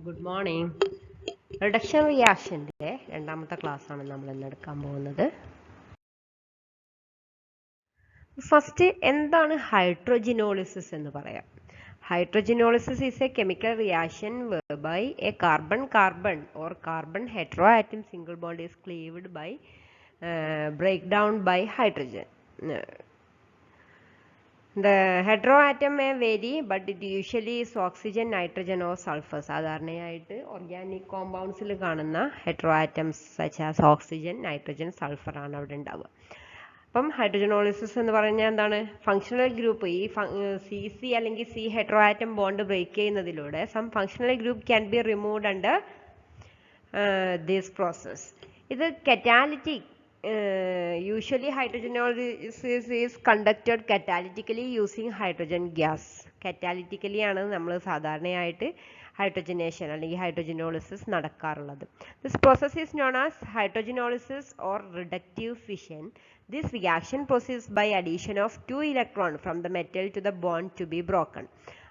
Good morning. Reduction റിയാക്ഷൻ്റെ രണ്ടാമത്തെ ക്ലാസ്സാണ് നമ്മൾ ഇന്ന് എടുക്കാൻ പോകുന്നത്. ഫസ്റ്റ് എന്താണ് ഹൈഡ്രോജിനോളിസിസ് എന്ന് പറയാം. Hydrogenolysis is a chemical reaction whereby a carbon-carbon or carbon heteroatom single bond is cleaved by breakdown by hydrogen. The heteroatom may vary, but it usually is oxygen, nitrogen or sulfur. സാധാരണയായിട്ട് organic കോമ്പൗണ്ട്സിൽ കാണുന്ന heteroatoms such as oxygen, nitrogen, sulfur ആണ് അവിടെ ഉണ്ടാവുക. അപ്പം ഹൈഡ്രോജനോളിസിസ് എന്ന് പറഞ്ഞാൽ എന്താണ്? Functional group ഈ സി അല്ലെങ്കിൽ സി ഹെട്രോആറ്റം ബോണ്ട് ബ്രേക്ക് ചെയ്യുന്നതിലൂടെ some functional group can be removed under this process. ഇത് catalytic usually hydrogenolysis is conducted catalytically using hydrogen gas. Catalytically ആണ് നമ്മൾ സാധാരണയായിട്ട് ഹൈഡ്രോജനേഷൻ അല്ലെങ്കിൽ ഹൈഡ്രോജനോളിസിസ് നടക്കാറുള്ളത്. This process is known as hydrogenolysis or reductive fission. This reaction proceeds by addition of 2 electrons from the metal to the bond to be broken.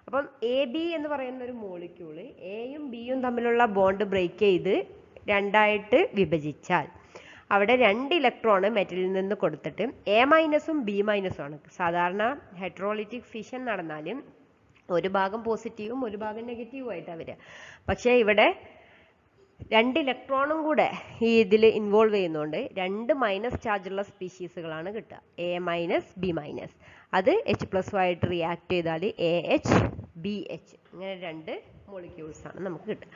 അപ്പം A B എന്ന് പറയുന്ന ഒരു molecule എയും ബിയും തമ്മിലുള്ള ബോണ്ട് ബ്രേക്ക് ചെയ്ത് രണ്ടായിട്ട് വിഭജിച്ചാൽ അവിടെ 2 ഇലക്ട്രോൺ മെറ്റലിൽ നിന്ന് കൊടുത്തിട്ട് എ മൈനസും ബി മൈനസും ആണ്. സാധാരണ ഹൈഡ്രോളിറ്റിക് ഫിഷൻ നടന്നാലും ഒരു ഭാഗം പോസിറ്റീവും ഒരു ഭാഗം നെഗറ്റീവും ആയിട്ടാണ് വരിക. പക്ഷേ ഇവിടെ 2 ഇലക്ട്രോണും കൂടെ ഈ ഇതിൽ ഇൻവോൾവ് ചെയ്യുന്നതുകൊണ്ട് 2 മൈനസ് ചാർജുള്ള സ്പീഷീസുകളാണ് കിട്ടുക. A minus B minus. അത് H+ ആയിട്ട് റിയാക്ട് ചെയ്താൽ AH BH ഇങ്ങനെ 2 മോളിക്യൂൾസ് ആണ് നമുക്ക് കിട്ടുക.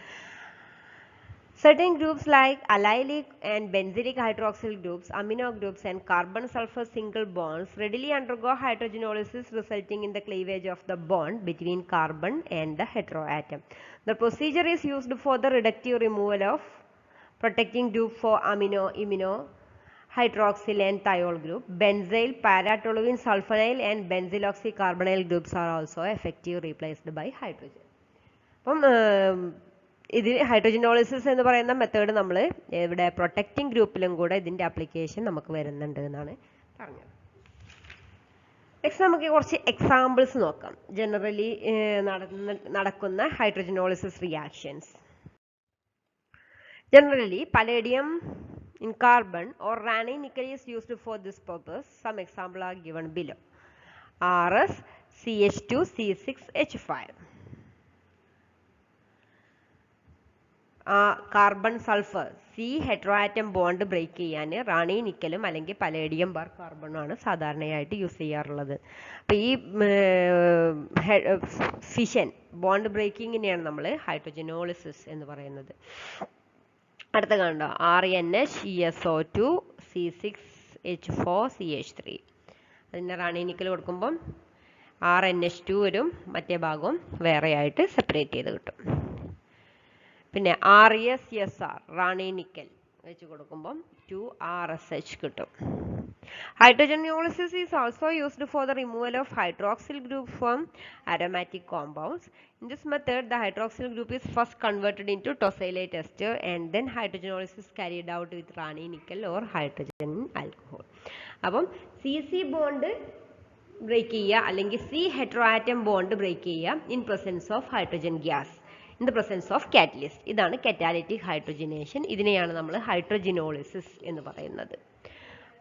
Certain groups like allylic and benzylic hydroxyl groups, amino groups and carbon sulfur single bonds readily undergo hydrogenolysis, resulting in the cleavage of the bond between carbon and the heteroatom. The procedure is used for the reductive removal of protecting group for amino, imino, hydroxyl and thiol group. Benzyl, para-toluene, sulfonyl and benzyloxycarbonyl groups are also effectively replaced by hydrogen. ഇത് ഹൈഡ്രോജനോളിസിസ് എന്ന് പറയുന്ന method നമ്മൾ ഇവിടെ protecting ഗ്രൂപ്പിലും കൂടെ ഇതിൻ്റെ application നമുക്ക് വരുന്നുണ്ട് എന്നാണ് പറഞ്ഞത്. നെക്സ്റ്റ് നമുക്ക് കുറച്ച് എക്സാമ്പിൾസ് നോക്കാം. ജനറലി നടക്കുന്ന hydrogenolysis reactions. Generally palladium in carbon or Raney nickel is used for this purpose. Some example are given below. RS CH2 C6H5. Carbon sulphur C heteroatom bond break ചെയ്യാൻ Raney നിക്കലും അല്ലെങ്കിൽ palladium bar കാർബണും ആണ് സാധാരണയായിട്ട് use ചെയ്യാറുള്ളത്. അപ്പോൾ ഈ fission bond ബ്രേക്കിങ്ങിനെയാണ് നമ്മൾ hydrogenolysis എന്ന് പറയുന്നത്. അടുത്ത കണ്ടോ RNH ESO2 C6H4 CH3. അതിൻ്റെ റാണി നിക്കൽ കൊടുക്കുമ്പം RNH2 വരും, മറ്റേ ഭാഗവും വേറെയായിട്ട് സെപ്പറേറ്റ് ചെയ്ത് കിട്ടും. പിന്നെ ReSSR റാണി നിക്കൽ വെച്ച് കൊടുക്കുമ്പം 2RSH കിട്ടും. Hydrogenolysis is also used for the removal of hydroxyl group from aromatic compounds. In this method, the hydroxyl group is first converted into tosylate ester and then hydrogenolysis carried out with Raney nickel or hydrogen alcohol. അപ്പം CC bond break ചെയ്യുക അല്ലെങ്കിൽ C heteroatom bond break ചെയ്യുക in presence of hydrogen gas in the presence of catalyst. ഇതാണ് catalytic hydrogenation. ഇതിനെയാണ് നമ്മൾ hydrogenolysis എന്ന് പറയുന്നത്.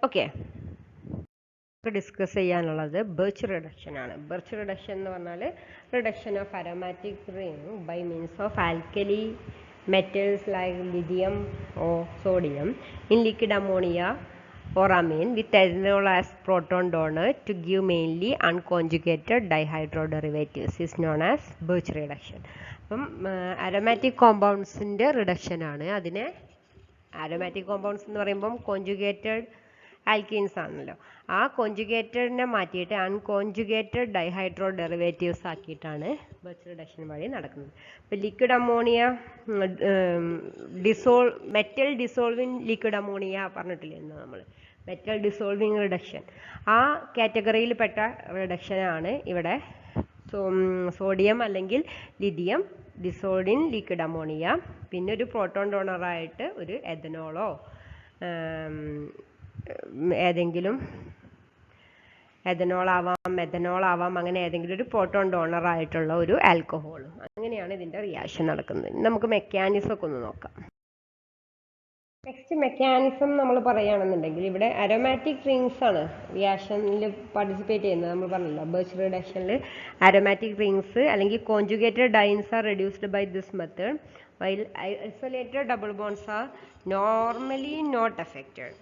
Okay, discuss ചെയ്യാനുള്ളത് ബെർച്ച് റിഡക്ഷൻ ആണ്. ബെർച്ച് റിഡക്ഷൻ എന്ന് പറഞ്ഞാൽ reduction of aromatic ring by means of alkali metals like lithium or sodium in liquid ammonia or amine with ethanol as proton donor to give mainly unconjugated dihydroderivatives is known as Birch reduction. അപ്പം aromatic കോമ്പൗണ്ട്സിൻ്റെ reduction ആണ്. അതിനെ aromatic compounds എന്ന് പറയുമ്പം conjugated alkenes ആണല്ലോ. ആ കോൺജുഗേറ്റഡിനെ മാറ്റിയിട്ട് unconjugated dihydro derivatives ആക്കിയിട്ടാണ് ബെർച്ച് റിഡക്ഷൻ വഴി നടക്കുന്നത്. ഇപ്പോൾ liquid ammonia metal dissolving liquid ammonia പറഞ്ഞിട്ടില്ലേ നമ്മൾ, മെറ്റൽ ഡിസോൾവിങ് റിഡക്ഷൻ. ആ കാറ്റഗറിയിൽപ്പെട്ട റിഡക്ഷനാണ് ഇവിടെ സോഡിയം അല്ലെങ്കിൽ lithium dissolved in liquid ammonia. പിന്നെ ഒരു പ്രോട്ടോൺ ഡോണറായിട്ട് ഒരു എഥനോളോ ഏതെങ്കിലും എഥനോൾ ആവാം, മെഥനോൾ ആവാം, അങ്ങനെ ഏതെങ്കിലും ഒരു പ്രോട്ടോൺ ഡോണർ ആയിട്ടുള്ള ഒരു ആൽക്കഹോളും, അങ്ങനെയാണ് ഇതിൻ്റെ റിയാക്ഷൻ നടക്കുന്നത്. നമുക്ക് മെക്കാനിസം ഒക്കെ ഒന്ന് നോക്കാം. നെക്സ്റ്റ് മെക്കാനിസം നമ്മൾ പറയുകയാണെന്നുണ്ടെങ്കിൽ ഇവിടെ അരോമാറ്റിക് റിങ്സ് ആണ് റിയാക്ഷനിൽ പാർട്ടിസിപ്പേറ്റ് ചെയ്യുന്നത്. നമ്മൾ പറഞ്ഞല്ലോ ബർച്ച് റിഡക്ഷനിൽ അരോമാറ്റിക് റിങ്സ് അല്ലെങ്കിൽ conjugated dienes are reduced by this method while isolated double bonds are normally not affected.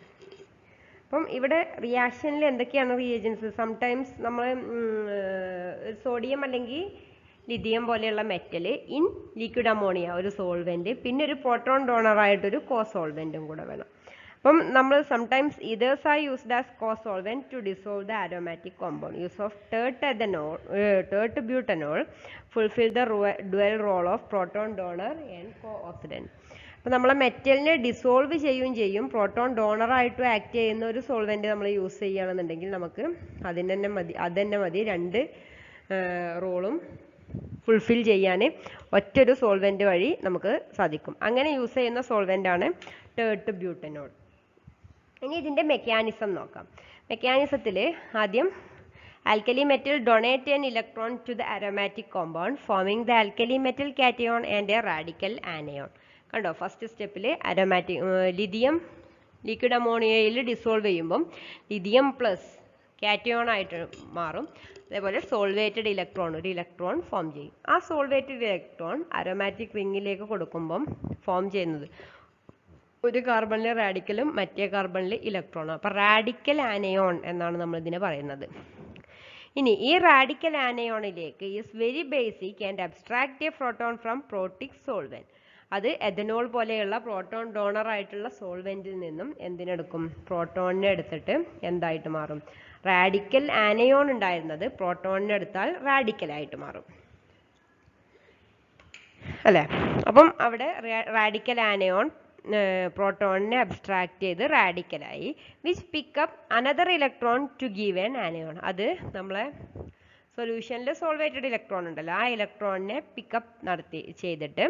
അപ്പം ഇവിടെ റിയാക്ഷനിൽ എന്തൊക്കെയാണ് റിയേജൻസ്? സംടൈംസ് നമ്മൾ സോഡിയം അല്ലെങ്കിൽ ലിഥിയം പോലെയുള്ള മെറ്റൽ ഇൻ ലിക്വിഡ് അമോണിയ ഒരു സോൾവെന്റ്, പിന്നെ ഒരു പ്രോട്ടോൺ ഡോണറായിട്ടൊരു കോസോൾവെന്റും കൂടെ വേണം. അപ്പം നമ്മൾ sometimes ethers are used as cosolvent to dissolve the aromatic compound. Use of tert butanol fulfil the dual role of proton donor and co oxidant. അപ്പം നമ്മളെ മെറ്റലിനെ ഡിസോൾവ് ചെയ്യും, പ്രോട്ടോൺ ഡോണറായിട്ടും ആക്ട് ചെയ്യുന്ന ഒരു സോൾവെന്റ് നമ്മൾ യൂസ് ചെയ്യുകയാണെന്നുണ്ടെങ്കിൽ നമുക്ക് അതന്നെ മതി രണ്ട് റോളും ഫുൾഫിൽ ചെയ്യാൻ ഒറ്റൊരു സോൾവെന്റ് വഴി നമുക്ക് സാധിക്കും. അങ്ങനെ യൂസ് ചെയ്യുന്ന സോൾവെന്റാണ് ടേർട്ട് ബ്യൂട്ടനോൾ. ഇനി ഇതിൻ്റെ മെക്കാനിസം നോക്കാം. മെക്കാനിസത്തിൽ ആദ്യം alkali metal donate an electron to the aromatic compound forming the alkali metal cation and a radical anion. കണ്ടോ, ഫസ്റ്റ് സ്റ്റെപ്പിൽ അരോമാറ്റിക് ലിഥിയം ലിക്വിഡ് അമോണിയയിൽ ഡിസോൾവ് ചെയ്യുമ്പം ലിഥിയം പ്ലസ് കാറ്റയോൺ ആയിട്ട് മാറും. അതേപോലെ സോൾവേറ്റഡ് ഇലക്ട്രോൺ ഒരു ഇലക്ട്രോൺ ഫോം ചെയ്യും. ആ സോൾവേറ്റഡ് ഇലക്ട്രോൺ അരോമാറ്റിക് റിങ്ങിലേക്ക് കൊടുക്കുമ്പം ഫോം ചെയ്യുന്നത് ഒരു കാർബണിൽ റാഡിക്കലും മറ്റേ കാർബണിൽ ഇലക്ട്രോണും. അപ്പം റാഡിക്കൽ ആനയോൺ എന്നാണ് നമ്മൾ ഇതിനെ പറയുന്നത്. ഇനി ഈ റാഡിക്കൽ ആനയോണിലേക്ക് is very basic and abstract a proton from protic solvent. അത് എഥനോൾ പോലെയുള്ള പ്രോട്ടോൺ ഡോണർ ആയിട്ടുള്ള സോൾവെന്റിൽ നിന്നും എന്തിനെടുക്കും? പ്രോട്ടോണിനെ എടുത്തിട്ട് എന്തായിട്ട് മാറും? റാഡിക്കൽ ആനയോൺ ഉണ്ടായിരുന്നത് പ്രോട്ടോണിനെ എടുത്താൽ റാഡിക്കലായിട്ട് മാറും അല്ലേ? അപ്പം അവിടെ റാഡിക്കൽ ആനയോൺ പ്രോട്ടോണിനെ അബ്സ്ട്രാക്ട് ചെയ്ത് റാഡിക്കലായി, which pick up another electron to give an anion. അത് നമ്മളെ സൊല്യൂഷനിൽ സോൾവേറ്റഡ് ഇലക്ട്രോൺ ഉണ്ടല്ലോ, ആ ഇലക്ട്രോണിനെ പിക്കപ്പ് ചെയ്തിട്ട്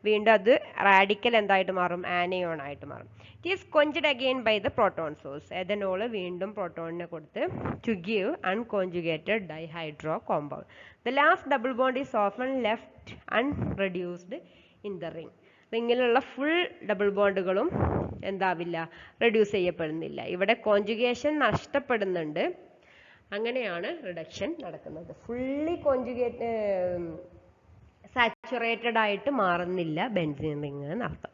വീണ്ടും അത് റാഡിക്കൽ എന്തായിട്ട് മാറും? ആനയോൺ ആയിട്ട് മാറും. It is quenched again by the proton source. Ethanol വീണ്ടും പ്രോട്ടോണിനെ കൊടുത്ത് to give unconjugated dihydro compound. The last double bond is often left unreduced in the ring. റിങ്ങിലുള്ള ഫുൾ ഡബിൾ ബോണ്ടുകളും എന്താവില്ല? റെഡ്യൂസ് ചെയ്യപ്പെടുന്നില്ല. ഇവിടെ കോൺജുഗേഷൻ നഷ്ടപ്പെടുന്നുണ്ട്. അങ്ങനെയാണ് റിഡക്ഷൻ നടക്കുന്നത്. ഫുള്ളി സാച്ചുറേറ്റഡ് ആയിട്ട് മാറുന്നില്ല ബെൻസീൻ റിങ് എന്നർത്ഥം.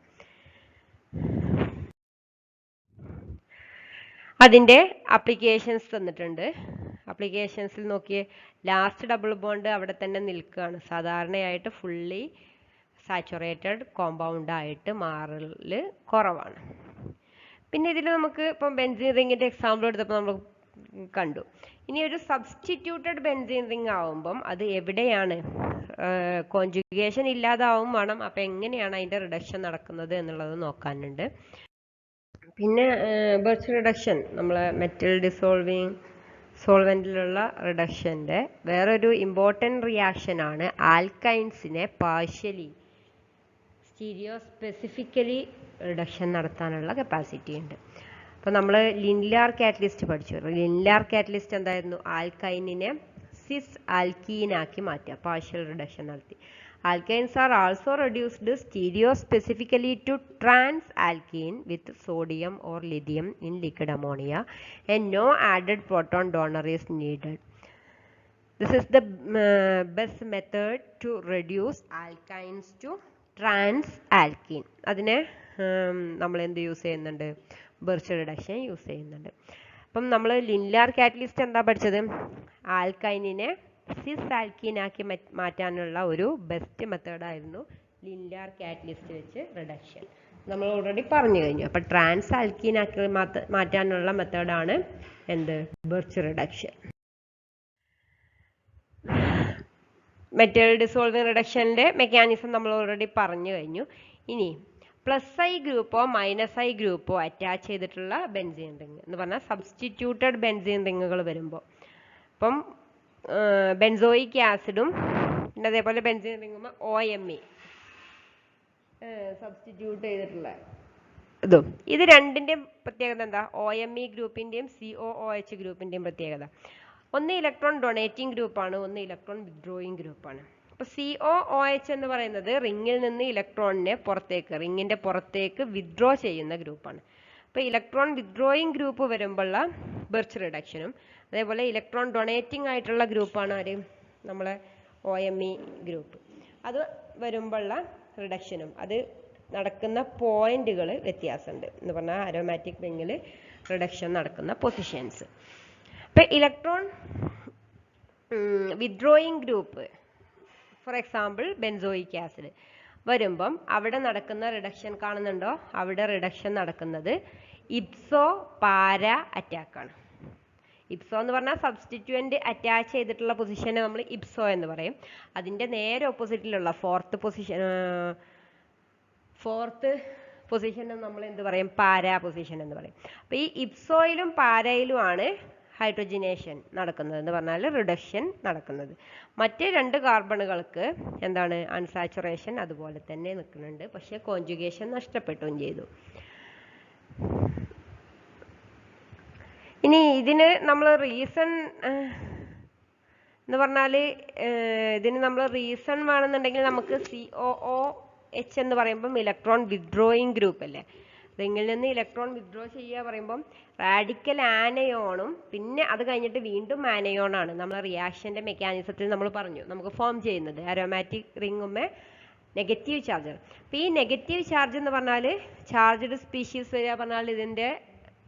അതിൻ്റെ അപ്ലിക്കേഷൻസ് തന്നിട്ടുണ്ട്. അപ്ലിക്കേഷൻസിൽ നോക്കിയേ, ലാസ്റ്റ് ഡബിൾ ബോണ്ട് അവിടെ തന്നെ നിൽക്കുകയാണ്. സാധാരണയായിട്ട് ഫുള്ളി സാച്ചുറേറ്റഡ് കോമ്പൗണ്ട് ആയിട്ട് മാറൽ കുറവാണ്. പിന്നെ ഇതിൽ നമുക്ക് ഇപ്പം ബെൻസീൻ റിങ്ങിൻ്റെ എക്സാമ്പിൾ എടുത്തപ്പോൾ നമ്മൾ കണ്ടു. ഇനി ഒരു സബ്സ്റ്റിറ്റ്യൂട്ടഡ് ബെൻസീൻ റിംഗ് ആവുമ്പം അത് എവിടെയാണ് കോൺജുഗേഷൻ ഇല്ലാതാവും വേണം. അപ്പം എങ്ങനെയാണ് അതിൻ്റെ റിഡക്ഷൻ നടക്കുന്നത് എന്നുള്ളത് നോക്കാനുണ്ട്. പിന്നെ ബർച്ച് റിഡക്ഷൻ നമ്മളെ മെറ്റൽ ഡിസോൾവിങ് സോൾവെന്റിലുള്ള റിഡക്ഷൻ്റെ വേറൊരു ഇമ്പോർട്ടൻറ്റ് റിയാക്ഷനാണ് ആൽക്കൈൻസിനെ പാർഷ്യലി സ്റ്റീരിയോസ്പെസിഫിക്കലി റിഡക്ഷൻ നടത്താനുള്ള കപ്പാസിറ്റി ഉണ്ട്. അപ്പോൾ നമ്മൾ ലിൻലാർ കാറ്റലിസ്റ്റ് പഠിച്ചു. ലിൻലാർ കാറ്റലിസ്റ്റ് എന്തായിരുന്നു? ആൽക്കൈനിനെ സിസ് ആൽക്കീനാക്കി മാറ്റുക, പാർഷ്യൽ റിഡക്ഷൻ നടത്തി. Alkynes are also reduced stereospecifically to trans alkene with sodium or lithium in liquid ammonia and no added proton donor is needed. This is the best method to reduce alkynes to trans alkene. അതിനെ നമ്മൾ എന്ത് use ചെയ്യുന്നുണ്ട്? ബർച്ച് reduction use ചെയ്യുന്നുണ്ട്. അപ്പം നമ്മൾ ലിൻലാർ catalyst എന്താ പഠിച്ചത്? ആൽക്കൈനിനെ cis ആൽക്കീനാക്കി മാറ്റാനുള്ള ഒരു ബെസ്റ്റ് മെത്തേഡായിരുന്നു ലിൻലാർ കാറ്റലിസ്റ്റ് വെച്ച് റിഡക്ഷൻ. നമ്മൾ ഓൾറെഡി പറഞ്ഞു കഴിഞ്ഞു. അപ്പം ട്രാൻസ് ആൽക്കീനാക്കി മാറ്റാനുള്ള മെത്തേഡാണ് എന്ത്? Birch reduction. മെറ്റൽ ഡിസോൾവിങ് റിഡക്ഷൻ്റെ മെക്കാനിസം നമ്മൾ ഓൾറെഡി പറഞ്ഞു കഴിഞ്ഞു. ഇനി പ്ലസ് ഐ ഗ്രൂപ്പോ മൈനസ് ഐ ഗ്രൂപ്പോ അറ്റാച്ച് ചെയ്തിട്ടുള്ള ബെൻസീൻ റിങ് എന്ന് പറഞ്ഞാൽ സബ്സ്റ്റിറ്റ്യൂട്ടഡ് ബെൻസീൻ റിങ്ങുകൾ വരുമ്പോൾ, ഇപ്പം ബെൻസോയിക് ആസിഡും പിന്നെ അതേപോലെ ബെൻസീൻ റിങ്ങുമ്പോൾ OMe സബ്സ്റ്റിറ്റ്യൂട്ട് ചെയ്തിട്ടുള്ള ഇതും, ഇത് രണ്ടിൻ്റെയും പ്രത്യേകത എന്താ? OMe ഗ്രൂപ്പിൻ്റെയും COOH ഗ്രൂപ്പിൻ്റെയും പ്രത്യേകത, ഒന്ന് ഇലക്ട്രോൺ ഡൊണേറ്റിംഗ് ഗ്രൂപ്പാണ്, ഒന്ന് ഇലക്ട്രോൺ വിത്ഡ്രോയിങ് ഗ്രൂപ്പാണ്. അപ്പോൾ COOH എന്ന് പറയുന്നത് റിങ്ങിൽ നിന്ന് ഇലക്ട്രോണിനെ റിങ്ങിന്റെ പുറത്തേക്ക് വിത്ഡ്രോ ചെയ്യുന്ന ഗ്രൂപ്പാണ്. അപ്പോൾ ഇലക്ട്രോൺ വിത്ഡ്രോയിങ് ഗ്രൂപ്പ് വരുമ്പോഴുള്ള ബെർച്ച് റിഡക്ഷനും അതേപോലെ ഇലക്ട്രോൺ ഡൊണേറ്റിംഗ് ആയിട്ടുള്ള ഗ്രൂപ്പാണ് ആര്, നമ്മളെ OMe ഗ്രൂപ്പ്. അത് വരുമ്പോഴുള്ള റിഡക്ഷനും അത് നടക്കുന്ന പോയിന്റുകൾ വ്യത്യാസമുണ്ട് എന്ന് പറഞ്ഞാൽ അരോമാറ്റിക് റിങ്ങിൽ റിഡക്ഷൻ നടക്കുന്ന പൊസിഷൻസ്. ഇപ്പം electron withdrawing group for example benzoic acid വരുമ്പം അവിടെ നടക്കുന്ന റിഡക്ഷൻ കാണുന്നുണ്ടോ? അവിടെ റിഡക്ഷൻ നടക്കുന്നത് ഇപ്സോ പാര അറ്റാക്കാണ്. ഇപ്സോ എന്ന് പറഞ്ഞാൽ സബ്സ്റ്റിറ്റ്യൂവന്റ് അറ്റാച്ച് ചെയ്തിട്ടുള്ള പൊസിഷനെ നമ്മൾ ഇപ്സോ എന്ന് പറയും. അതിൻ്റെ നേരെ ഓപ്പോസിറ്റിലുള്ള ഫോർത്ത് പൊസിഷൻ നമ്മൾ എന്ത് പറയും? പാര പൊസിഷൻ എന്ന് പറയും. അപ്പോൾ ഈ ഇപ്സോയിലും പാരയിലുമാണ് ഹൈഡ്രജനേഷൻ നടക്കുന്നത് എന്ന് പറഞ്ഞാൽ റിഡക്ഷൻ നടക്കുന്നത്. മറ്റ് രണ്ട് കാർബണുകൾക്ക് എന്താണ് അൺസാച്ചുറേഷൻ അതുപോലെ തന്നെ നിൽക്കുന്നുണ്ട്, പക്ഷെ കോൺജുഗേഷൻ നഷ്ടപ്പെട്ടുകയും ചെയ്തു. ഇനി ഇതിന് നമ്മൾ റീസൺ എന്ന് പറഞ്ഞാൽ ഇതിന് നമ്മൾ റീസൺ വേണമെന്നുണ്ടെങ്കിൽ നമുക്ക് COOH എന്ന് പറയുമ്പം ഇലക്ട്രോൺ വിത്ഡ്രോയിങ് ഗ്രൂപ്പ് അല്ലേ. റിങ്ങിൽ നിന്ന് ഇലക്ട്രോൺ വിത്ഡ്രോ ചെയ്യുക പറയുമ്പം റാഡിക്കൽ ആനയോണും പിന്നെ അത് കഴിഞ്ഞിട്ട് വീണ്ടും ആനയോണാണ് നമ്മൾ റിയാക്ഷൻ്റെ മെക്കാനിസത്തിൽ നമ്മൾ പറഞ്ഞു നമുക്ക് ഫോം ചെയ്യുന്നത്. അരോമാറ്റിക് റിങ്ങുമ്മേ നെഗറ്റീവ് ചാർജ്. അപ്പോൾ ഈ നെഗറ്റീവ് ചാർജ് എന്ന് പറഞ്ഞാൽ ചാർജ്ഡ് സ്പീഷീസ് വരിക പറഞ്ഞാൽ ഇതിൻ്റെ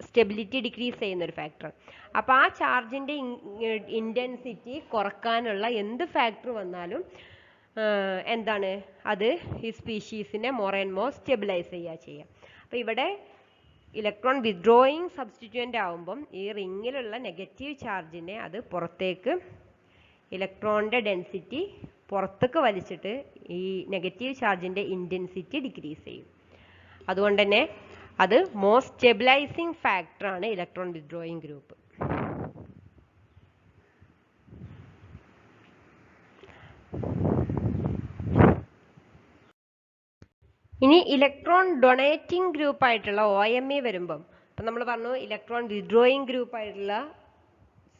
സ്റ്റെബിലിറ്റി ഡിക്രീസ് ചെയ്യുന്ന ഒരു ഫാക്ടർ. അപ്പോൾ ആ ചാർജിൻ്റെ ഇൻറ്റൻസിറ്റി കുറക്കാനുള്ള എന്ത് ഫാക്ടർ വന്നാലും എന്താണ് അത് ഈ സ്പീഷീസിനെ മോർ ആൻഡ് മോർ സ്റ്റെബിലൈസ് ചെയ്യുക. അപ്പോൾ ഇവിടെ ഇലക്ട്രോൺ വിത്ഡ്രോയിങ് സബ്സ്റ്റിറ്റ്യൂവൻ്റ് ആകുമ്പം ഈ റിങ്ങിലുള്ള നെഗറ്റീവ് ചാർജിനെ അത് പുറത്തേക്ക് ഇലക്ട്രോണിൻ്റെ ഡെൻസിറ്റി പുറത്തേക്ക് വലിച്ചിട്ട് ഈ നെഗറ്റീവ് ചാർജിൻ്റെ ഇൻറ്റൻസിറ്റി ഡിക്രീസ് ചെയ്യും. അതുകൊണ്ട് തന്നെ അത് മോർ സ്റ്റെബിലൈസിങ് ഫാക്ടറാണ് ഇലക്ട്രോൺ വിത്ഡ്രോയിങ് ഗ്രൂപ്പ്. ഇനി ഇലക്ട്രോൺ ഡൊണേറ്റിംഗ് ഗ്രൂപ്പ് ആയിട്ടുള്ള OMe വരുമ്പം ഇപ്പം നമ്മൾ പറഞ്ഞു ഇലക്ട്രോൺ വിത്ഡ്രോയിങ് ഗ്രൂപ്പ് ആയിട്ടുള്ള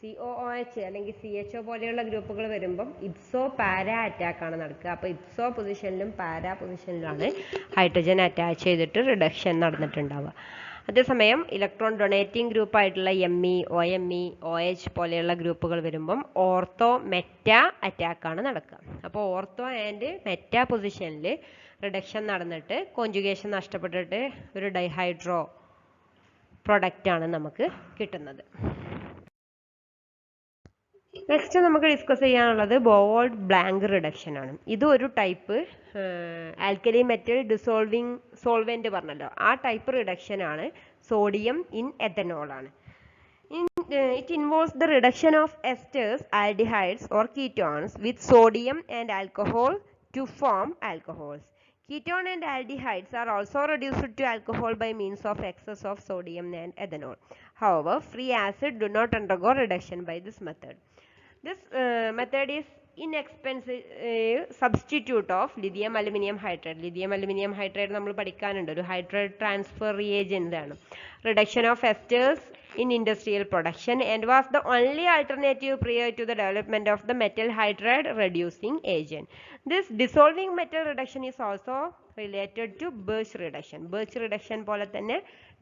COOH അല്ലെങ്കിൽ CHO പോലെയുള്ള ഗ്രൂപ്പുകൾ വരുമ്പം ഇപ്സോ പാര അറ്റാക്കാണ് നടക്കുക. അപ്പോൾ ഇപ്സോ പൊസിഷനിലും പാര പൊസിഷനിലാണ് ഹൈഡ്രജൻ അറ്റാച്ച് ചെയ്തിട്ട് റിഡക്ഷൻ നടന്നിട്ടുണ്ടാവുക. അതേസമയം ഇലക്ട്രോൺ ഡൊണേറ്റിംഗ് ഗ്രൂപ്പ് ആയിട്ടുള്ള ME, OMe, OH പോലെയുള്ള ഗ്രൂപ്പുകൾ വരുമ്പം ഓർത്തോ മെറ്റ അറ്റാക്കാണ് നടക്കുക. അപ്പോൾ ഓർത്തോ ആൻഡ് മെറ്റ പൊസിഷനിൽ റിഡക്ഷൻ നടന്നിട്ട് കോൺജുഗേഷൻ നഷ്ടപ്പെട്ടിട്ട് ഒരു ഡൈഹൈഡ്രോ പ്രൊഡക്റ്റാണ് നമുക്ക് കിട്ടുന്നത്. നെക്സ്റ്റ് നമുക്ക് ഡിസ്കസ് ചെയ്യാനുള്ളത് ബോവോൾട്ട്-ബ്ലാങ്ക് റിഡക്ഷൻ ആണ്. ഇത് ഒരു type alkali metal dissolving solvent പറഞ്ഞല്ലോ, ആ ടൈപ്പ് റിഡക്ഷൻ ആണ്. സോഡിയം ഇൻ എഥനോൾ ആണ്. It involves the reduction of esters, aldehydes or ketones with sodium and alcohol to form alcohols. Ketone and aldehydes are also reduced to alcohol by means of excess of sodium and ethanol. However, free acid do not undergo reduction by this method. This method is inexpensive substitute of lithium aluminum hydride. Lithium aluminum hydride നമ്മൾ പഠിക്കാനുണ്ട്, ഒരു hydride transfer reagent ആണ്. Reduction of esters in industrial production and was the only alternative prior to the development of the metal hydride reducing agent. This dissolving metal reduction is also related to Birch reduction. Birch reduction പോലെ തന്നെ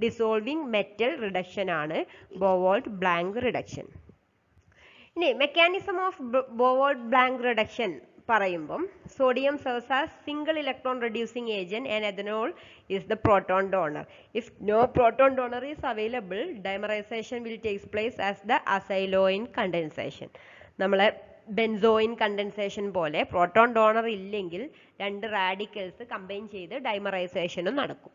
dissolving metal reduction ആണ് Bouveault-Blanc reduction. ഇനി mechanism of Bouveault-Blanc reduction പറയുമ്പം sodium serves as single electron reducing agent and ethanol is the proton donor. If no proton donor is available, dimerization will take place as the acyloin condensation. നമ്മളെ benzoin condensation പോലെ proton donor ഇല്ലെങ്കിൽ രണ്ട് radicals combine ചെയ്ത് ഡൈമറൈസേഷനും നടക്കും.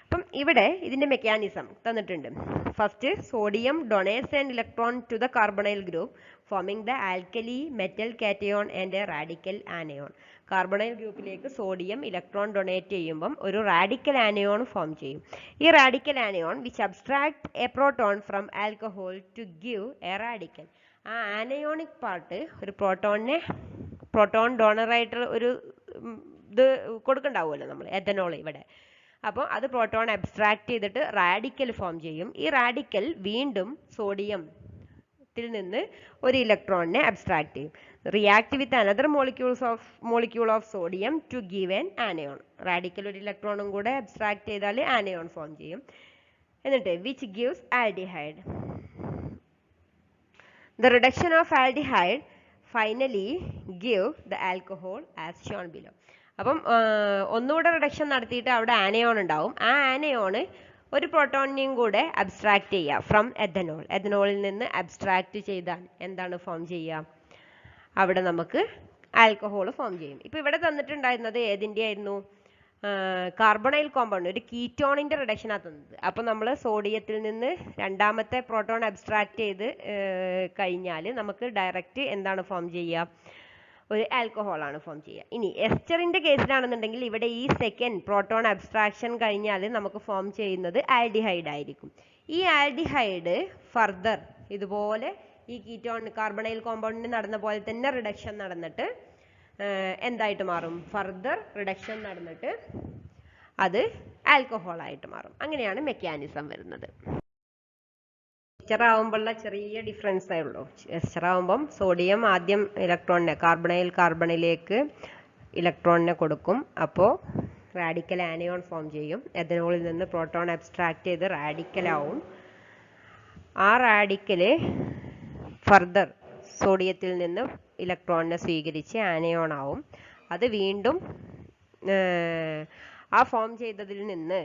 അപ്പം ഇവിടെ ഇതിന്റെ mechanism തന്നിട്ടുണ്ട്. First sodium donates an electron to the carbonyl group forming the alkali metal cation and a radical anion. Carbonyl ഗ്രൂപ്പിലേക്ക് സോഡിയം ഇലക്ട്രോൺ ഡൊണേറ്റ് ചെയ്യുമ്പം ഒരു റാഡിക്കൽ ആനയോൺ ഫോം ചെയ്യും. ഈ radical anion which abstract a proton from alcohol to give a radical. ആ anionic part ഒരു proton ഡോണറായിട്ട് ഒരു ഇത് കൊടുക്കണ്ടാവുമല്ലോ നമ്മൾ എഥനോൾ ഇവിടെ. അപ്പോൾ അത് പ്രോട്ടോൺ അബ്സ്ട്രാക്ട് ചെയ്തിട്ട് റാഡിക്കൽ ഫോം ചെയ്യും. ഈ റാഡിക്കൽ വീണ്ടും സോഡിയത്തിൽ നിന്ന് ഒരു ഇലക്ട്രോണിനെ അബ്സ്ട്രാക്ട് ചെയ്യും. react with another molecule of sodium to give an anion. Radical ഒരു ഇലക്ട്രോണും കൂടെ അബ്സ്ട്രാക്ട് ചെയ്താൽ ആനയോൺ ഫോം ചെയ്യും. എന്നിട്ട് which gives aldehyde. The reduction of aldehyde finally give the alcohol as shown below. അപ്പം ഒന്നുകൂടെ റിഡക്ഷൻ നടത്തിയിട്ട് അവിടെ ആനയോൺ ഉണ്ടാവും. ആ ആനയോണ് ഒരു പ്രോട്ടോണിനെയും കൂടെ അബ്സ്ട്രാക്ട് ചെയ്യുക ഫ്രം എഥനോൾ. എഥനോളിൽ നിന്ന് അബ്സ്ട്രാക്ട് ചെയ്താൽ എന്താണ് ഫോം ചെയ്യുക? അവിടെ നമുക്ക് ആൽക്കഹോൾ ഫോം ചെയ്യും. ഇപ്പോൾ ഇവിടെ തന്നിട്ടുണ്ടായിരുന്നത് ഏതിൻ്റെ ആയിരുന്നു? കാർബണൈൽ കോമ്പൗണ്ട്, ഒരു കീറ്റോണിൻ്റെ റിഡക്ഷനാണ് തന്നത്. അപ്പോൾ നമ്മൾ സോഡിയത്തിൽ നിന്ന് രണ്ടാമത്തെ പ്രോട്ടോൺ അബ്സ്ട്രാക്ട് ചെയ്ത് കഴിഞ്ഞാൽ നമുക്ക് ഡയറക്റ്റ് എന്താണ് ഫോം ചെയ്യുക? ഒരു ആൽക്കഹോളാണ് ഫോം ചെയ്യുക. ഇനി എസ്റ്ററിൻ്റെ കേസിലാണെന്നുണ്ടെങ്കിൽ ഇവിടെ ഈ സെക്കൻഡ് പ്രോട്ടോൺ അബ്സ്ട്രാക്ഷൻ കഴിഞ്ഞാൽ നമുക്ക് ഫോം ചെയ്യുന്നത് ആൽഡിഹൈഡ് ആയിരിക്കും. ഈ ആൽഡിഹൈഡ് ഫർദർ ഇതുപോലെ ഈ കീറ്റോൺ കാർബണൈൽ കോമ്പൗണ്ടിന് നടന്ന പോലെ തന്നെ റിഡക്ഷൻ നടന്നിട്ട് എന്തായിട്ട് മാറും? ഫർദർ റിഡക്ഷൻ നടന്നിട്ട് അത് ആൽക്കഹോളായിട്ട് മാറും. അങ്ങനെയാണ് മെക്കാനിസം വരുന്നത്. എസ്റ്റർ ആവുമ്പോഴുള്ള ചെറിയ ഡിഫറൻസേ ഉള്ളൂ. എസ്റ്റർ ആവുമ്പം സോഡിയം ആദ്യം ഇലക്ട്രോണിനെ കാർബണിലേക്ക് ഇലക്ട്രോണിനെ കൊടുക്കും. അപ്പോൾ റാഡിക്കൽ ആനയോൺ ഫോം ചെയ്യും. എഥനോളിൽ നിന്ന് പ്രോട്ടോൺ അബ്സ്ട്രാക്ട് ചെയ്ത് റാഡിക്കലാവും. ആ റാഡിക്കല് ഫർദർ സോഡിയത്തിൽ നിന്ന് ഇലക്ട്രോണിനെ സ്വീകരിച്ച് ആനയോൺ ആവും. അത് വീണ്ടും ആ ഫോം ചെയ്തതിൽ നിന്ന്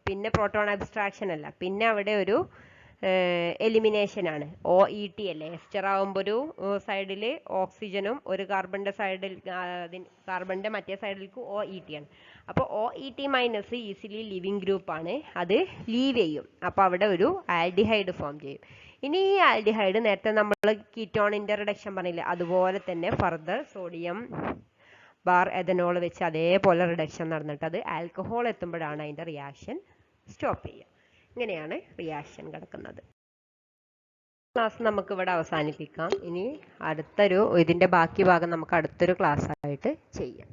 പിന്നെ പ്രോട്ടോൺ അബ്സ്ട്രാക്ഷൻ അല്ല, പിന്നെ അവിടെ ഒരു എലിമിനേഷൻ ആണ്. OET അല്ലേ? എസ്റ്റർ ആവുമ്പോൾ ഒരു സൈഡിൽ ഓക്സിജനും ഒരു കാർബണിന്റെ മറ്റേ സൈഡിലേക്ക് OET ആണ്. അപ്പോൾ OET minus easily living group ആണ്, അത് ലീവ് ചെയ്യും. അപ്പോൾ അവിടെ ഒരു ആൽഡിഹൈഡ് ഫോം ചെയ്യും. ഇനി ഈ ആൽഡിഹൈഡ് നേരത്തെ നമ്മൾ കീറ്റോണിന്റെ റിഡക്ഷൻ പറഞ്ഞില്ലേ, അതുപോലെ തന്നെ ഫർദർ സോഡിയം ബാർ എഥനോൾ വെച്ച് അതേപോലെ റിഡക്ഷൻ നടന്നിട്ട് അത് ആൽക്കഹോൾ എത്തുമ്പോഴാണ് അതിന്റെ റിയാക്ഷൻ സ്റ്റോപ്പ് ചെയ്യുക. ഇങ്ങനെയാണ് റിയാക്ഷൻ കിടക്കുന്നത്. ക്ലാസ് നമുക്ക് ഇവിടെ അവസാനിപ്പിക്കാം. ഇനി ഇതിന്റെ ബാക്കി ഭാഗം നമുക്ക് അടുത്തൊരു ക്ലാസ് ആയിട്ട് ചെയ്യാം.